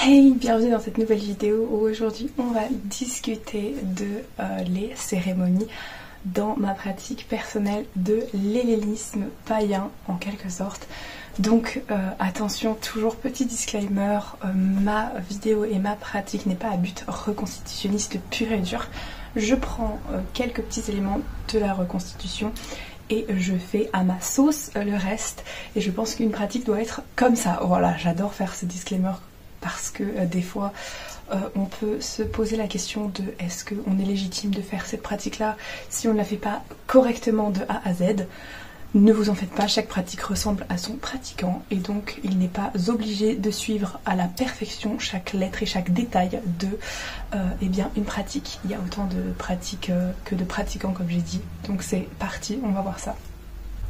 Hey, bienvenue dans cette nouvelle vidéo où aujourd'hui on va discuter de les cérémonies dans ma pratique personnelle de l'hellénisme païen en quelque sorte. Donc attention, toujours petit disclaimer, ma vidéo et ma pratique n'est pas à but reconstitutionniste pur et dur. Je prends quelques petits éléments de la reconstitution et je fais à ma sauce le reste, et je pense qu'une pratique doit être comme ça. Voilà, j'adore faire ce disclaimer parce que des fois on peut se poser la question de est-ce qu'on est légitime de faire cette pratique là si on ne la fait pas correctement de A à Z. Ne vous en faites pas, chaque pratique ressemble à son pratiquant et donc il n'est pas obligé de suivre à la perfection chaque lettre et chaque détail de une pratique. Il y a autant de pratiques que de pratiquants comme j'ai dit, donc c'est parti, on va voir ça.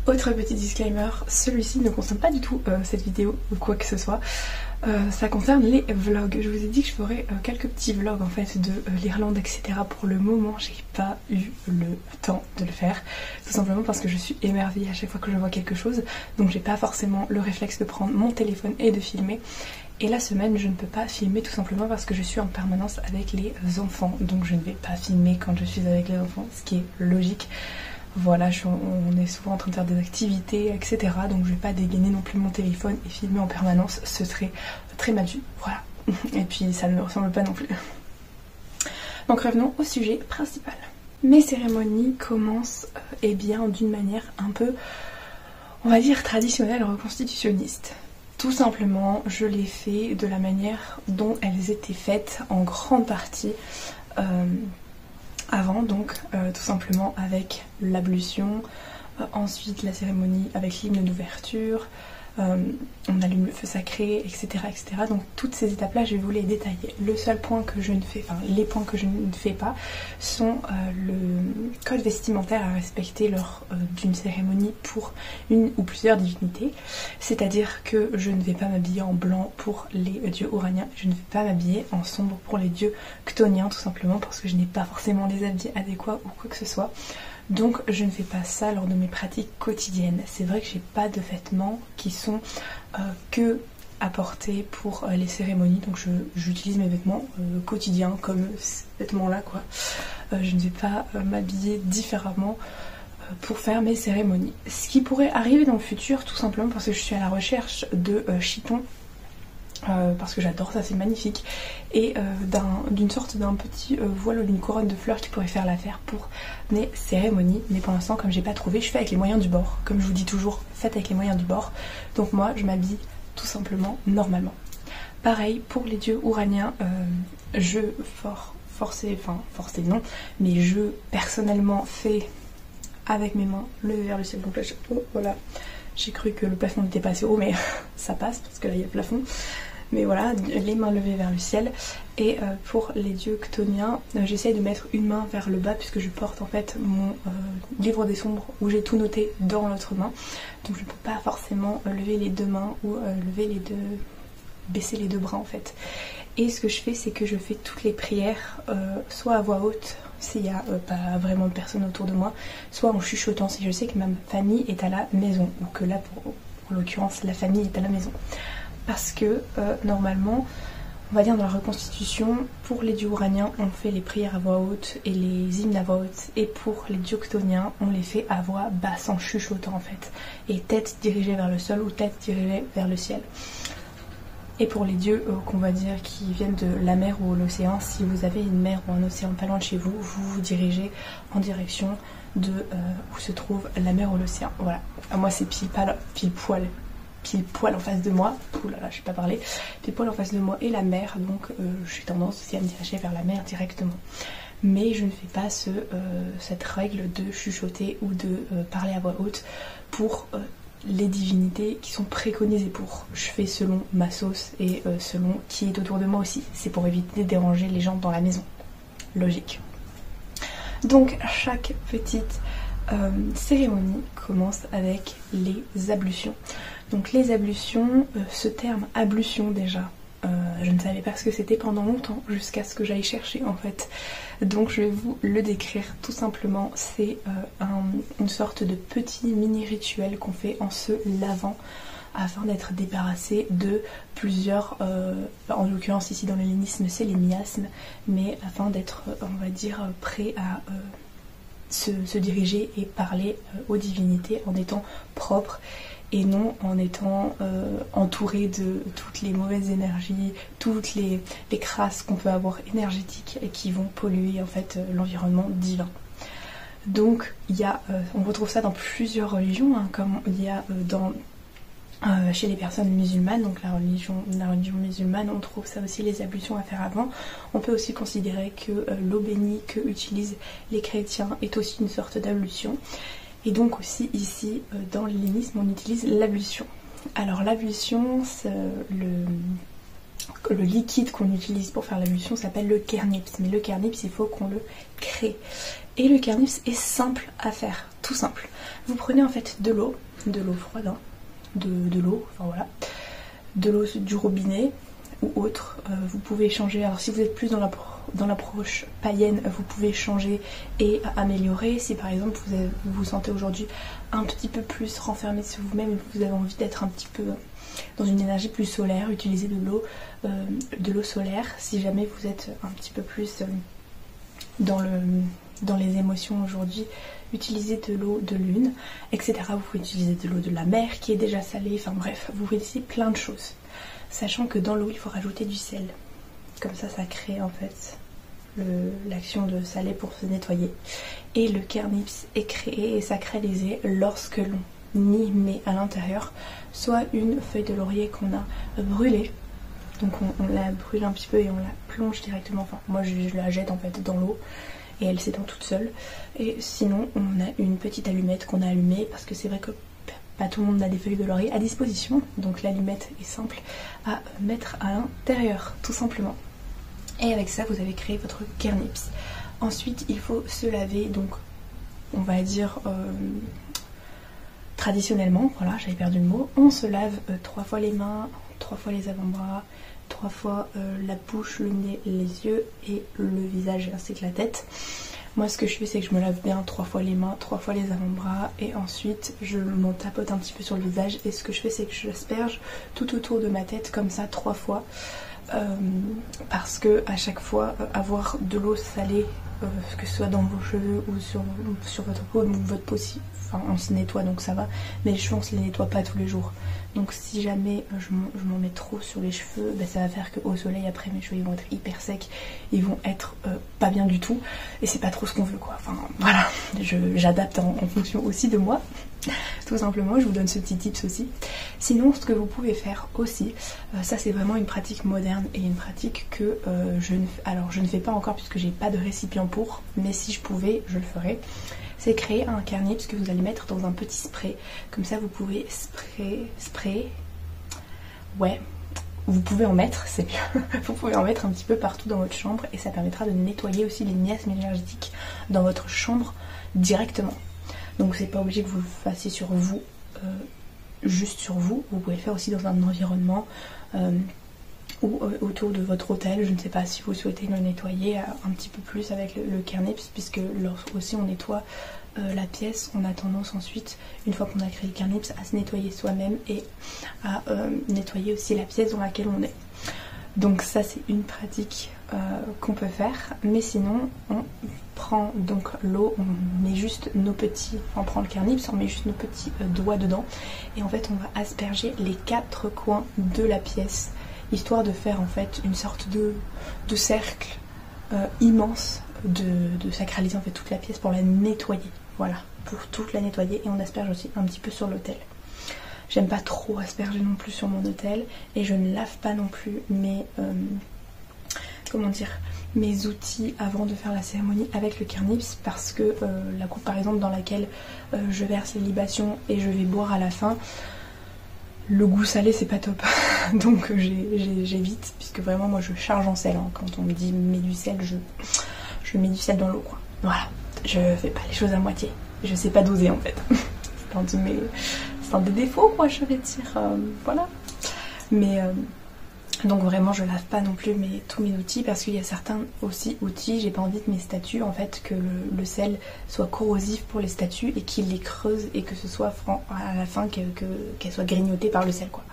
Autre petit disclaimer, celui-ci ne concerne pas du tout cette vidéo ou quoi que ce soit. Ça concerne les vlogs. Je vous ai dit que je ferais quelques petits vlogs en fait de l'Irlande, etc. Pour le moment, j'ai pas eu le temps de le faire, tout simplement parce que je suis émerveillée à chaque fois que je vois quelque chose, donc j'ai pas forcément le réflexe de prendre mon téléphone et de filmer. Et la semaine, je ne peux pas filmer tout simplement parce que je suis en permanence avec les enfants, donc je ne vais pas filmer quand je suis avec les enfants, ce qui est logique. Voilà, on est souvent en train de faire des activités, etc. Donc je vais pas dégainer non plus mon téléphone et filmer en permanence, ce serait très mal vu. Voilà. Et puis ça ne me ressemble pas non plus. Donc revenons au sujet principal. Mes cérémonies commencent d'une manière un peu, on va dire, traditionnelle reconstitutionniste. Tout simplement, je les fais de la manière dont elles étaient faites en grande partie avant, donc tout simplement avec l'ablution, ensuite la cérémonie avec l'hymne d'ouverture, on allume le feu sacré, etc., etc. Donc toutes ces étapes-là, je vais vous les détailler. Le seul point que je ne fais, les points que je ne fais pas sont le code vestimentaire à respecter lors d'une cérémonie pour une ou plusieurs divinités. C'est-à-dire que je ne vais pas m'habiller en blanc pour les dieux ouraniens, je ne vais pas m'habiller en sombre pour les dieux chtoniens, tout simplement parce que je n'ai pas forcément les habits adéquats ou quoi que ce soit. Donc je ne fais pas ça lors de mes pratiques quotidiennes. C'est vrai que j'ai pas de vêtements qui sont que à porter pour les cérémonies, donc j'utilise mes vêtements quotidiens comme ces vêtements là quoi. Je ne vais pas m'habiller différemment pour faire mes cérémonies. Ce qui pourrait arriver dans le futur, tout simplement parce que je suis à la recherche de chitons. Parce que j'adore ça, c'est magnifique, et d'une sorte d'un petit voile ou d'une couronne de fleurs qui pourrait faire l'affaire pour mes cérémonies, mais pour l'instant comme j'ai pas trouvé, je fais avec les moyens du bord, comme je vous dis toujours, faites avec les moyens du bord. Donc moi je m'habille tout simplement normalement. Pareil pour les dieux ouraniens, je forcé non, mais je personnellement fais avec mes mains lever vers le ciel, donc là voilà, j'ai cru que le plafond n'était pas assez haut, mais ça passe parce que là il y a le plafond. Mais voilà, les mains levées vers le ciel. Et pour les dieux chtoniens, j'essaye de mettre une main vers le bas puisque je porte en fait mon livre des sombres où j'ai tout noté dans l'autre main. Donc je ne peux pas forcément lever les deux mains ou baisser les deux bras en fait. Et ce que je fais, c'est que je fais toutes les prières soit à voix haute s'il n'y a pas vraiment de personnes autour de moi, soit en chuchotant si je sais que ma famille est à la maison, ou que là pour l'occurrence la famille est à la maison. Parce que normalement, on va dire dans la reconstitution, pour les dieux ouraniens, on fait les prières à voix haute et les hymnes à voix haute, et pour les dieux chtoniens, on les fait à voix basse en chuchotant en fait, et tête dirigée vers le sol ou tête dirigée vers le ciel. Et pour les dieux qu'on va dire qui viennent de la mer ou l'océan, si vous avez une mer ou un océan pas loin de chez vous, vous vous dirigez en direction de où se trouve la mer ou l'océan. Voilà, moi c'est pile poil en face de moi, ouh là là, je sais pas parler, pile poil en face de moi et la mer, donc j'ai tendance aussi à me diriger vers la mer directement. Mais je ne fais pas cette règle de chuchoter ou de parler à voix haute pour les divinités qui sont préconisées pour. Je fais selon ma sauce et selon qui est autour de moi aussi. C'est pour éviter de déranger les gens dans la maison. Logique. Donc chaque petite cérémonie commence avec les ablutions. Donc les ablutions, ce terme ablution déjà, je ne savais pas ce que c'était pendant longtemps jusqu'à ce que j'aille chercher en fait. Donc je vais vous le décrire tout simplement. C'est une sorte de petit mini rituel qu'on fait en se lavant afin d'être débarrassé de plusieurs, en l'occurrence ici dans le lénisme c'est les miasmes, mais afin d'être, on va dire, prêt à se diriger et parler aux divinités en étant propre et non en étant entouré de toutes les mauvaises énergies, toutes les crasses qu'on peut avoir énergétiques et qui vont polluer en fait l'environnement divin. Donc il y a, on retrouve ça dans plusieurs religions, hein, comme il y a chez les personnes musulmanes, donc la religion musulmane, on trouve ça aussi, les ablutions à faire avant. On peut aussi considérer que l'eau bénie que utilisent les chrétiens est aussi une sorte d'ablution. Et donc aussi ici, dans le lénisme, on utilise l'ablution. Alors l'ablution, le liquide qu'on utilise pour faire l'ablution s'appelle le kernips. Mais le kernips, il faut qu'on le crée. Et le kernips est simple à faire, tout simple. Vous prenez en fait de l'eau froide, hein, de l'eau, enfin voilà, de l'eau du robinet ou autre. Vous pouvez changer, alors si vous êtes plus dans l'approche païenne, vous pouvez changer et améliorer. Si par exemple vous vous sentez aujourd'hui un petit peu plus renfermé sur vous-même et vous avez envie d'être un petit peu dans une énergie plus solaire, utilisez de l'eau solaire. Si jamais vous êtes un petit peu plus dans les émotions aujourd'hui, utilisez de l'eau de lune, etc. Vous pouvez utiliser de l'eau de la mer qui est déjà salée, enfin bref, vous pouvez utiliser plein de choses. Sachant que dans l'eau, il faut rajouter du sel. Comme ça, ça crée en fait l'action de saler pour se nettoyer. Et le kernips est créé et sacralisé lorsque l'on y met à l'intérieur soit une feuille de laurier qu'on a brûlée. Donc on la brûle un petit peu et on la plonge directement, enfin moi je la jette en fait dans l'eau et elle s'éteint toute seule. Et sinon on a une petite allumette qu'on a allumée parce que c'est vrai que pas tout le monde a des feuilles de laurier à disposition, donc l'allumette est simple à mettre à l'intérieur tout simplement. Et avec ça vous avez créé votre kernips. Ensuite il faut se laver, donc on va dire traditionnellement, voilà j'avais perdu le mot, on se lave 3 fois les mains, 3 fois les avant-bras, 3 fois la bouche, le nez, les yeux et le visage ainsi que la tête. Moi ce que je fais c'est que je me lave bien 3 fois les mains, 3 fois les avant-bras et ensuite je m'en tapote un petit peu sur le visage et ce que je fais c'est que je l'asperge tout autour de ma tête comme ça 3 fois parce que à chaque fois avoir de l'eau salée que ce soit dans vos cheveux ou sur votre peau, donc votre peau si, enfin on se nettoie donc ça va, mais les cheveux on se les nettoie pas tous les jours. Donc si jamais je m'en mets trop sur les cheveux, ben ça va faire qu'au soleil après mes cheveux ils vont être hyper secs, ils vont être pas bien du tout et c'est pas trop ce qu'on veut quoi. Enfin voilà, j'adapte en fonction aussi de moi, tout simplement, je vous donne ce petit tips aussi. Sinon ce que vous pouvez faire aussi, ça c'est vraiment une pratique moderne et une pratique que je ne fais pas encore puisque j'ai pas de récipient pour, mais si je pouvais je le ferais. C'est créer un kernips que vous allez mettre dans un petit spray. Comme ça vous pouvez ouais, vous pouvez en mettre, c'est mieux. Vous pouvez en mettre un petit peu partout dans votre chambre et ça permettra de nettoyer aussi les miasmes énergétiques dans votre chambre directement. Donc c'est pas obligé que vous le fassiez sur vous, juste sur vous. Vous pouvez le faire aussi dans un environnement ou autour de votre hôtel. Je ne sais pas si vous souhaitez le nettoyer un petit peu plus avec le kernips, puisque lorsque aussi on nettoie la pièce, on a tendance ensuite, une fois qu'on a créé le kernips, à se nettoyer soi-même et à nettoyer aussi la pièce dans laquelle on est. Donc ça c'est une pratique qu'on peut faire, mais sinon on prend donc l'eau, on met juste nos petits, on prend le kernips, on met juste nos petits doigts dedans et en fait on va asperger les 4 coins de la pièce, histoire de faire en fait une sorte de cercle immense, de sacraliser en fait toute la pièce pour la nettoyer, voilà, pour toute la nettoyer. Et on asperge aussi un petit peu sur l'autel. J'aime pas trop asperger non plus sur mon autel et je ne lave pas non plus mes mes outils avant de faire la cérémonie avec le kernips, parce que la coupe par exemple dans laquelle je verse les libations et je vais boire à la fin, le goût salé c'est pas top. Donc j'évite, puisque vraiment moi je charge en sel, hein. Quand on me dit mets du sel, je mets du sel dans l'eau quoi. Voilà, je fais pas les choses à moitié, je sais pas doser en fait. C'est un des défauts quoi, je vais dire, voilà. Mais Donc vraiment je lave pas non plus tous mes outils parce qu'il y a certains aussi outils, j'ai pas envie de mes statues en fait que le sel soit corrosif pour les statues et qu'il les creuse et que ce soit à la fin qu'elle soit grignotée par le sel quoi.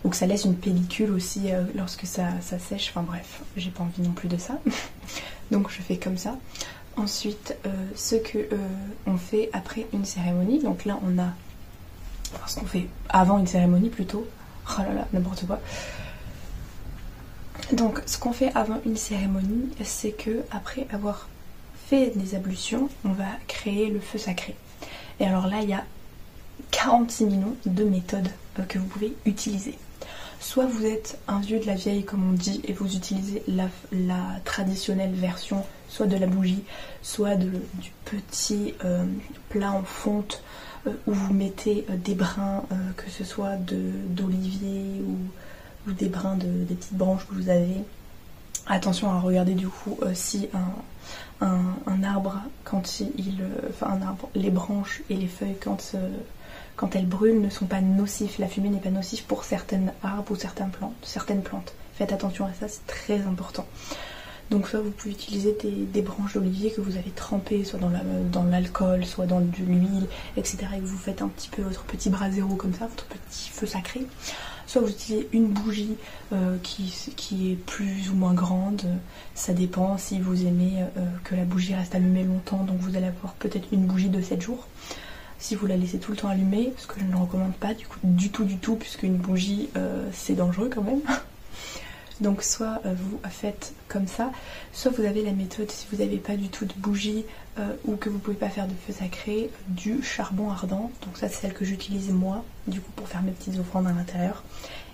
Ou que ça laisse une pellicule aussi lorsque ça sèche, enfin bref, j'ai pas envie non plus de ça. Donc je fais comme ça. Ensuite ce que on fait après une cérémonie, donc là on a ce qu'on fait avant une cérémonie plutôt, oh là là n'importe quoi. Donc ce qu'on fait avant une cérémonie, c'est que après avoir fait des ablutions, on va créer le feu sacré. Et alors là il y a 46 millions de méthodes que vous pouvez utiliser. Soit vous êtes un vieux de la vieille comme on dit et vous utilisez la traditionnelle version, soit de la bougie, soit du petit plat en fonte où vous mettez des brins, que ce soit d'olivier ou des brins des petites branches que vous avez. Attention à regarder du coup si un arbre, les branches et les feuilles quand elles brûlent ne sont pas nocifs, la fumée n'est pas nocive pour certains arbres ou certaines plantes. Faites attention à ça, c'est très important. Donc soit vous pouvez utiliser des branches d'olivier que vous avez trempées soit dans l'alcool, soit dans de l'huile, etc. et que vous faites un petit peu votre petit brasero comme ça, votre petit feu sacré. Soit vous utilisez une bougie qui est plus ou moins grande, ça dépend si vous aimez que la bougie reste allumée longtemps, donc vous allez avoir peut-être une bougie de 7 jours. Si vous la laissez tout le temps allumée, ce que je ne recommande pas du tout, puisque une bougie c'est dangereux quand même. Donc soit vous faites comme ça, soit vous avez la méthode si vous n'avez pas du tout de bougie ou que vous ne pouvez pas faire de feu sacré, du charbon ardent. Donc ça c'est celle que j'utilise moi, du coup pour faire mes petites offrandes à l'intérieur.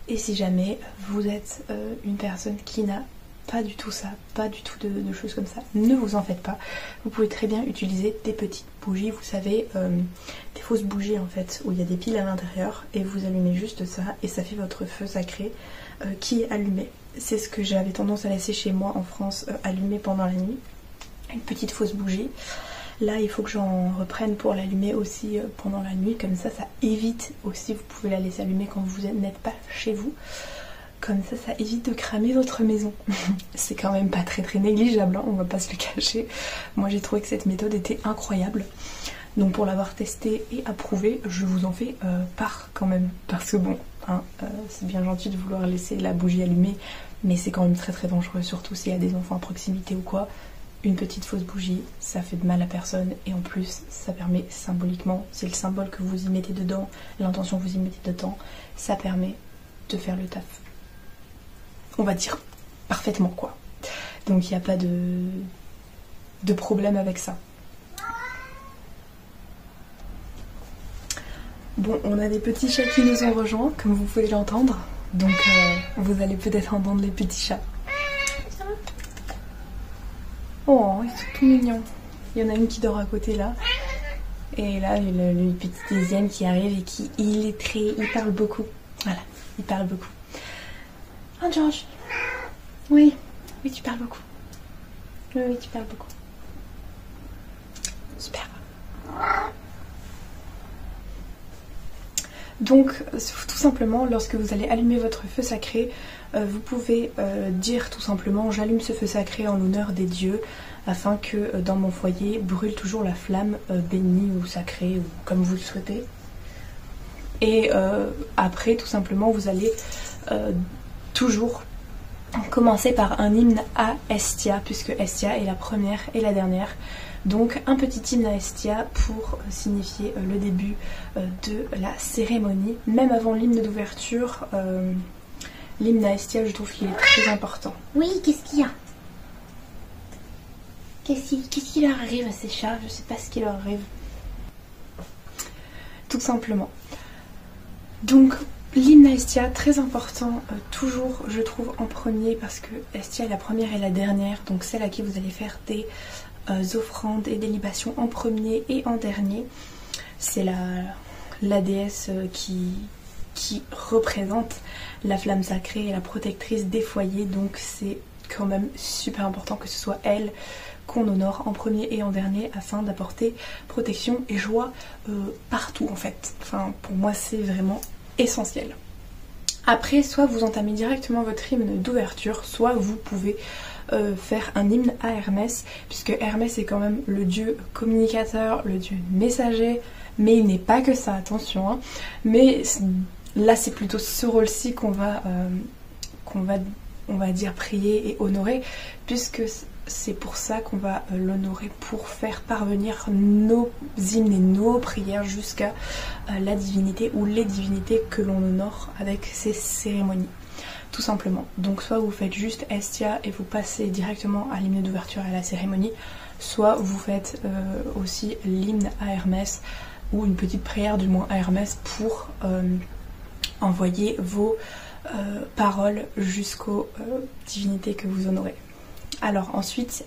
Et si jamais vous êtes une personne qui n'a pas du tout ça, pas du tout de choses comme ça, ne vous en faites pas. Vous pouvez très bien utiliser des petites bougies, vous savez, des fausses bougies en fait, où il y a des piles à l'intérieur et vous allumez juste ça et ça fait votre feu sacré qui est allumé. C'est ce que j'avais tendance à laisser chez moi en France allumé pendant la nuit, une petite fausse bougie. Là il faut que j'en reprenne pour l'allumer aussi pendant la nuit, comme ça évite aussi, vous pouvez la laisser allumer quand vous n'êtes pas chez vous. Comme ça évite de cramer votre maison. C'est quand même pas très négligeable, hein, on va pas se le cacher. Moi j'ai trouvé que cette méthode était incroyable. Donc pour l'avoir testée et approuvée, je vous en fais part quand même. Parce que bon, hein, c'est bien gentil de vouloir laisser la bougie allumée, mais c'est quand même très dangereux, surtout s'il y a des enfants à proximité ou quoi. Une petite fausse bougie, ça fait de mal à personne et en plus ça permet symboliquement, c'est le symbole que vous y mettez dedans, l'intention que vous y mettez dedans, ça permet de faire le taf. On va dire parfaitement quoi. Donc il n'y a pas de problème avec ça. Bon, on a des petits chats qui nous ont rejoints, comme vous pouvez l'entendre. Donc vous allez peut-être entendre les petits chats. Oh, ils sont tout mignons. Il y en a une qui dort à côté là. Et là, le petit deuxième qui arrive et il parle beaucoup. Voilà, il parle beaucoup. Oh George. Oui, tu parles beaucoup. Oui, tu parles beaucoup. Super. Donc, tout simplement, lorsque vous allez allumer votre feu sacré, vous pouvez dire tout simplement « J'allume ce feu sacré en l'honneur des dieux, afin que dans mon foyer brûle toujours la flamme bénie ou sacrée, ou comme vous le souhaitez. » Et après, tout simplement, vous allez toujours commencer par un hymne à Hestia, puisque Hestia est la première et la dernière. Donc un petit hymne à Hestia pour signifier le début de la cérémonie. Même avant l'hymne d'ouverture, l'hymne à Hestia, je trouve qu'il est très important. Oui, qu'est-ce qu'il y a? Qu'est-ce qui leur arrive à ces chats? Je sais pas ce qui leur arrive. Tout simplement. Donc l'hymne à Hestia, très important, toujours je trouve en premier, parce que Hestia est la première et la dernière, donc celle à qui vous allez faire des offrandes et des libations en premier et en dernier. C'est la déesse qui représente la flamme sacrée et la protectrice des foyers, donc c'est quand même super important que ce soit elle qu'on honore en premier et en dernier afin d'apporter protection et joie partout en fait. Enfin, pour moi c'est vraiment essentiel. Après, soit vous entamez directement votre hymne d'ouverture, soit vous pouvez faire un hymne à Hermès, puisque Hermès est quand même le dieu communicateur, le dieu messager, mais il n'est pas que ça, attention, hein. Mais là c'est plutôt ce rôle-ci qu'on va on va dire prier et honorer, puisque c'est pour ça qu'on va l'honorer, pour faire parvenir nos hymnes et nos prières jusqu'à la divinité ou les divinités que l'on honore avec ces cérémonies. Tout simplement. Donc soit vous faites juste Hestia et vous passez directement à l'hymne d'ouverture et à la cérémonie, soit vous faites aussi l'hymne à Hermès ou une petite prière du moins à Hermès pour envoyer vos paroles jusqu'aux divinités que vous honorez. Alors ensuite,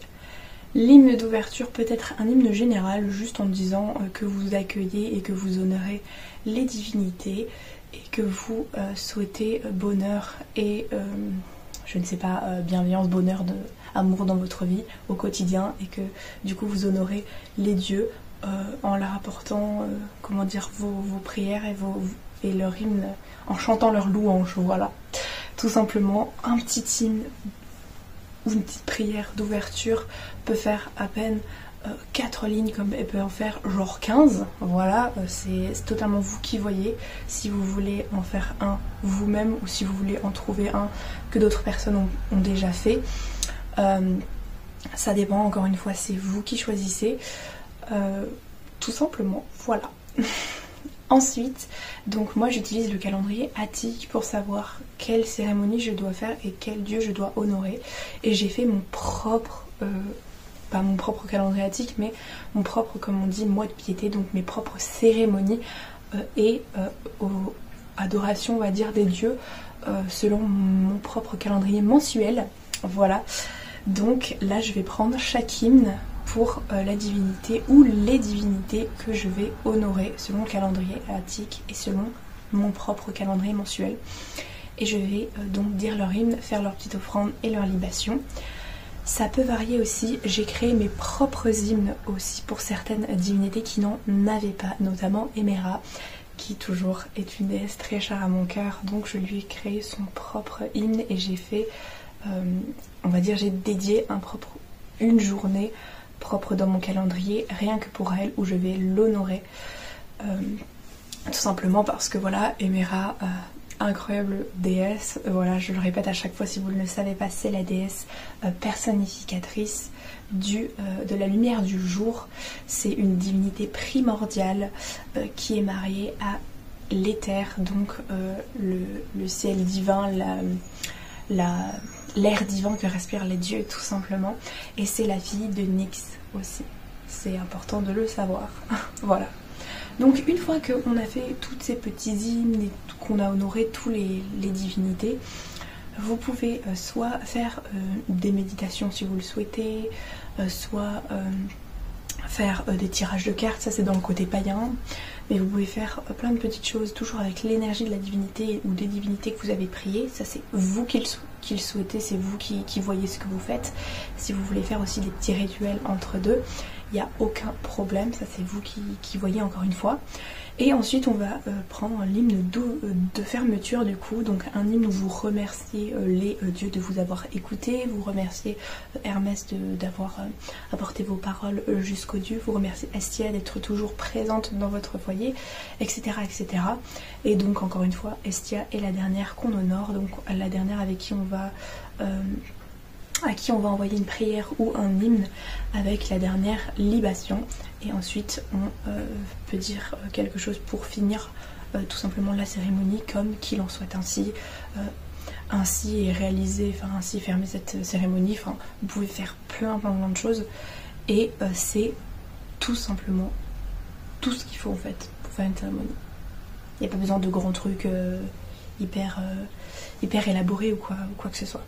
l'hymne d'ouverture peut être un hymne général, juste en disant que vous accueillez et que vous honorez les divinités et que vous souhaitez bonheur et, je ne sais pas, bienveillance, bonheur, amour dans votre vie au quotidien, et que du coup vous honorez les dieux en leur apportant, comment dire, vos prières et leur hymne, en chantant leur louange, voilà. Tout simplement, un petit hymne ou une petite prière d'ouverture peut faire à peine 4 lignes, comme elle peut en faire genre 15, voilà, c'est totalement vous qui voyez, si vous voulez en faire un vous-même ou si vous voulez en trouver un que d'autres personnes ont déjà fait, ça dépend, encore une fois, c'est vous qui choisissez, tout simplement, voilà. Ensuite, donc moi j'utilise le calendrier attique pour savoir quelle cérémonie je dois faire et quel dieu je dois honorer, et j'ai fait mon propre pas mon propre calendrier attique, mais mon propre, comme on dit, mois de piété, donc mes propres cérémonies et adoration, on va dire, des dieux selon mon propre calendrier mensuel. Voilà, donc là je vais prendre chaque hymne pour la divinité ou les divinités que je vais honorer selon le calendrier attique et selon mon propre calendrier mensuel. Et je vais donc dire leur hymne, faire leur petite offrande et leur libation. Ça peut varier aussi, j'ai créé mes propres hymnes aussi pour certaines divinités qui n'en avaient pas, notamment Héméra, qui toujours est une déesse très chère à mon cœur, donc je lui ai créé son propre hymne et j'ai fait, on va dire, j'ai dédié une journée propre dans mon calendrier, rien que pour elle, où je vais l'honorer, tout simplement parce que voilà, Héméra, incroyable déesse, voilà, je le répète à chaque fois si vous ne le savez pas, c'est la déesse personnificatrice de la lumière du jour. C'est une divinité primordiale qui est mariée à l'éther, donc le ciel divin, l'air divin que respirent les dieux, tout simplement, et c'est la fille de Nyx aussi, c'est important de le savoir. Voilà. Donc une fois qu'on a fait tous ces petits hymnes et qu'on a honoré tous les divinités, vous pouvez soit faire des méditations si vous le souhaitez, soit faire des tirages de cartes, ça c'est dans le côté païen, mais vous pouvez faire plein de petites choses, toujours avec l'énergie de la divinité ou des divinités que vous avez priées, ça c'est vous qui le souhaitez, c'est vous qui voyez ce que vous faites. Si vous voulez faire aussi des petits rituels entre deux, il n'y a aucun problème, ça c'est vous qui voyez, encore une fois. Et ensuite on va prendre l'hymne de fermeture du coup, donc un hymne où vous remerciez les dieux de vous avoir écouté, vous remerciez Hermès d'avoir apporté vos paroles jusqu'aux dieux, vous remerciez Hestia d'être toujours présente dans votre foyer, etc., etc. Et donc encore une fois, Hestia est la dernière qu'on honore, donc la dernière avec qui on va à qui on va envoyer une prière ou un hymne avec la dernière libation, et ensuite on peut dire quelque chose pour finir tout simplement la cérémonie, comme qu'il en soit ainsi, ainsi réaliser, enfin ainsi fermer cette cérémonie, enfin vous pouvez faire plein de choses, et c'est tout simplement tout ce qu'il faut en fait pour faire une cérémonie. Il n'y a pas besoin de grands trucs hyper élaborés ou quoi que ce soit.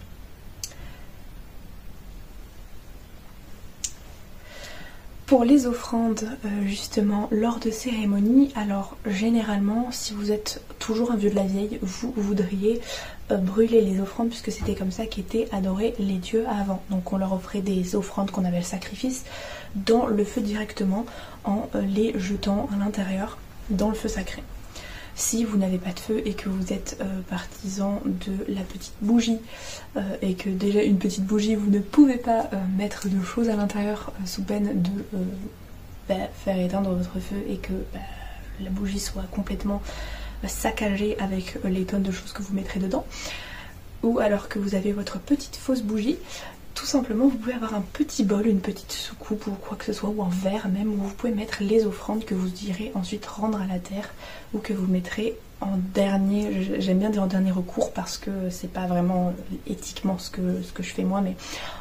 Pour les offrandes, justement, lors de cérémonies, alors généralement, si vous êtes toujours un vieux de la vieille, vous voudriez brûler les offrandes, puisque c'était comme ça qu'étaient adorés les dieux avant. Donc on leur offrait des offrandes qu'on appelle sacrifices dans le feu directement, en les jetant à l'intérieur dans le feu sacré. Si vous n'avez pas de feu et que vous êtes partisan de la petite bougie et que déjà une petite bougie vous ne pouvez pas mettre de choses à l'intérieur sous peine de faire éteindre votre feu et que la bougie soit complètement saccagée avec les tonnes de choses que vous mettrez dedans, ou alors que vous avez votre petite fausse bougie, tout simplement vous pouvez avoir un petit bol, une petite soucoupe ou quoi que ce soit, ou un verre même, où vous pouvez mettre les offrandes que vous irez ensuite rendre à la terre ou que vous mettrez en dernier, j'aime bien dire en dernier recours parce que c'est pas vraiment éthiquement ce que je fais moi, mais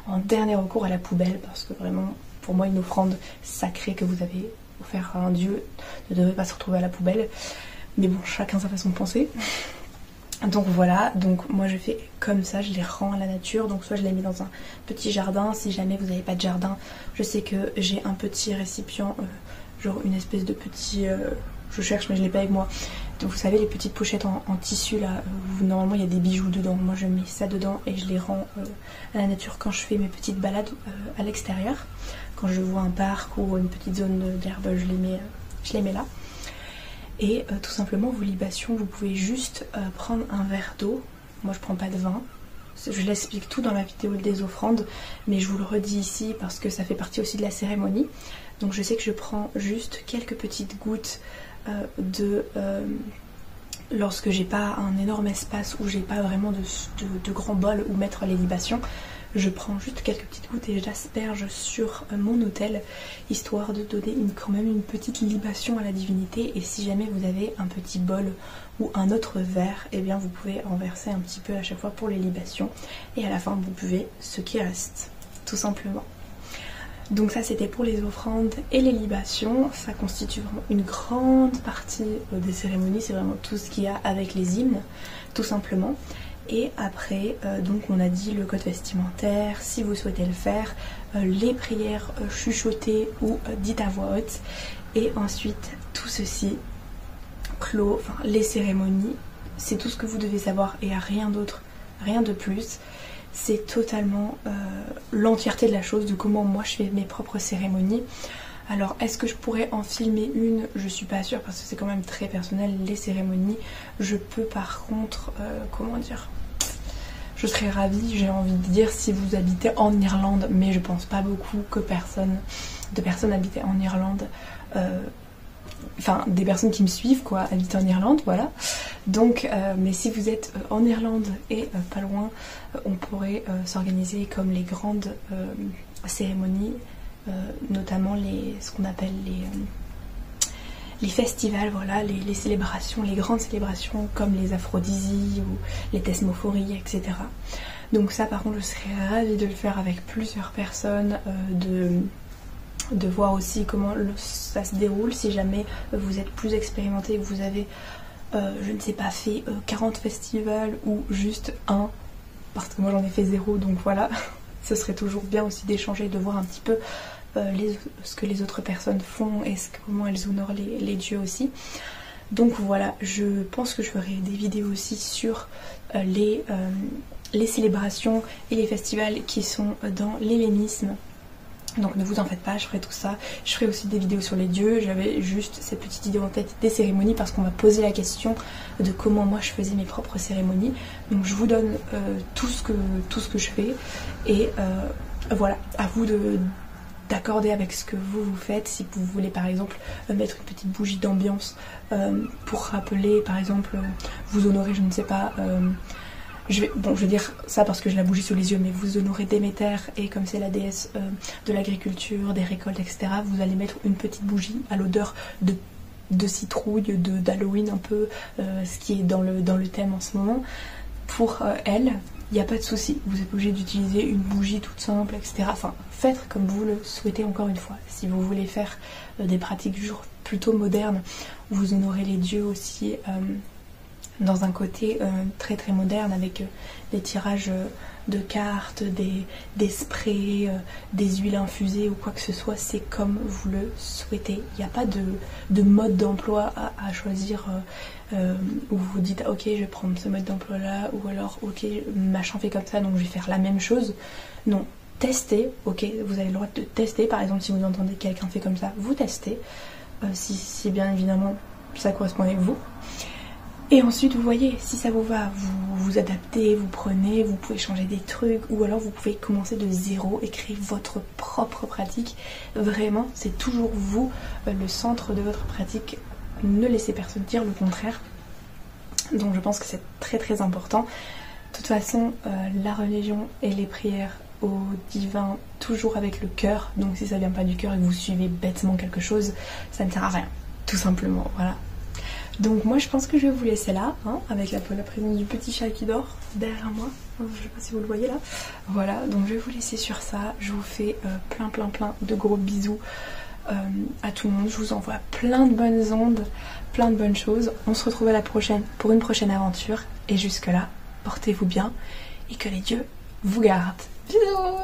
en dernier recours à la poubelle, parce que vraiment pour moi une offrande sacrée que vous avez offert à un dieu ne devrait pas se retrouver à la poubelle, mais bon, chacun sa façon de penser. Donc voilà, donc moi je fais comme ça, je les rends à la nature, donc soit je les mets dans un petit jardin, si jamais vous n'avez pas de jardin, je sais que j'ai un petit récipient, genre une espèce de petit, je cherche mais je l'ai pas avec moi, donc vous savez les petites pochettes en tissu là, où normalement il y a des bijoux dedans, moi je mets ça dedans et je les rends à la nature quand je fais mes petites balades à l'extérieur, quand je vois un parc ou une petite zone d'herbe, je les mets là. Et tout simplement vos libations, vous pouvez juste prendre un verre d'eau. Moi je prends pas de vin, je l'explique tout dans la vidéo des offrandes, mais je vous le redis ici parce que ça fait partie aussi de la cérémonie. Donc je sais que je prends juste quelques petites gouttes lorsque j'ai pas un énorme espace où j'ai pas vraiment de grands bols où mettre les libations. Je prends juste quelques petites gouttes et j'asperge sur mon autel, histoire de donner quand même une petite libation à la divinité. Et si jamais vous avez un petit bol ou un autre verre, eh bien vous pouvez en verser un petit peu à chaque fois pour les libations. Et à la fin vous buvez ce qui reste, tout simplement. Donc ça c'était pour les offrandes et les libations. Ça constitue vraiment une grande partie des cérémonies, c'est vraiment tout ce qu'il y a avec les hymnes, tout simplement. Et après, donc on a dit le code vestimentaire, si vous souhaitez le faire, les prières chuchotées ou dites à voix haute. Et ensuite, tout ceci clôt, enfin les cérémonies, c'est tout ce que vous devez savoir et rien d'autre, rien de plus. C'est totalement l'entièreté de la chose, de comment moi je fais mes propres cérémonies. Alors est-ce que je pourrais en filmer une? Je suis pas sûre parce que c'est quand même très personnel les cérémonies. Je peux par contre, comment dire, je serais ravie, j'ai envie de dire, si vous habitez en Irlande, mais je pense pas beaucoup que de personnes habitées en Irlande, enfin des personnes qui me suivent quoi, habitent en Irlande, voilà. Donc, mais si vous êtes en Irlande et pas loin, on pourrait s'organiser comme les grandes cérémonies. Notamment ce qu'on appelle les festivals, voilà, les célébrations, les grandes célébrations comme les Aphrodisies ou les Thesmophories, etc. Donc ça par contre je serais ravie de le faire avec plusieurs personnes, de voir aussi comment ça se déroule, si jamais vous êtes plus expérimenté, que vous avez, je ne sais pas, fait 40 festivals ou juste un, parce que moi j'en ai fait 0, donc voilà. Ce serait toujours bien aussi d'échanger, de voir un petit peu ce que les autres personnes font et comment elles honorent les dieux aussi. Donc voilà, je pense que je ferai des vidéos aussi sur les célébrations et les festivals qui sont dans l'hellénisme. Donc ne vous en faites pas, je ferai tout ça. Je ferai aussi des vidéos sur les dieux. J'avais juste cette petite idée en tête des cérémonies parce qu'on m'a posé la question de comment moi je faisais mes propres cérémonies. Donc je vous donne tout ce que je fais et voilà, à vous d'accorder avec ce que vous faites. Si vous voulez par exemple mettre une petite bougie d'ambiance pour rappeler par exemple vous honorer, je ne sais pas, je vais dire ça parce que j'ai la bougie sous les yeux, mais vous honorez Déméter et comme c'est la déesse de l'agriculture, des récoltes, etc. vous allez mettre une petite bougie à l'odeur de citrouille, d'Halloween un peu, ce qui est dans le thème en ce moment. Pour elle, il n'y a pas de souci, vous êtes obligé d'utiliser une bougie toute simple, etc. Enfin, faites comme vous le souhaitez encore une fois. Si vous voulez faire des pratiques du jour plutôt modernes, vous honorez les dieux aussi dans un côté très très moderne avec des tirages de cartes, des sprays, des huiles infusées ou quoi que ce soit, c'est comme vous le souhaitez. Il n'y a pas de mode d'emploi à choisir où vous vous dites ok je vais prendre ce mode d'emploi là, ou alors ok machin fait comme ça donc je vais faire la même chose. Non, testez, ok, vous avez le droit de tester, par exemple si vous entendez quelqu'un fait comme ça, vous testez, si bien évidemment ça correspond avec vous. Et ensuite, vous voyez, si ça vous va, vous vous adaptez, vous prenez, vous pouvez changer des trucs, ou alors vous pouvez commencer de zéro et créer votre propre pratique. Vraiment, c'est toujours vous le centre de votre pratique. Ne laissez personne dire le contraire. Donc je pense que c'est très très important. De toute façon, la religion et les prières au divin, toujours avec le cœur. Donc si ça vient pas du cœur et que vous suivez bêtement quelque chose, ça ne sert à rien. Tout simplement, voilà. Donc moi je pense que je vais vous laisser là, hein, avec la présence du petit chat qui dort derrière moi. Je sais pas si vous le voyez là. Voilà, donc je vais vous laisser sur ça. Je vous fais plein de gros bisous à tout le monde. Je vous envoie plein de bonnes ondes, plein de bonnes choses. On se retrouve à la prochaine pour une prochaine aventure. Et jusque là, portez-vous bien et que les dieux vous gardent. Bisous!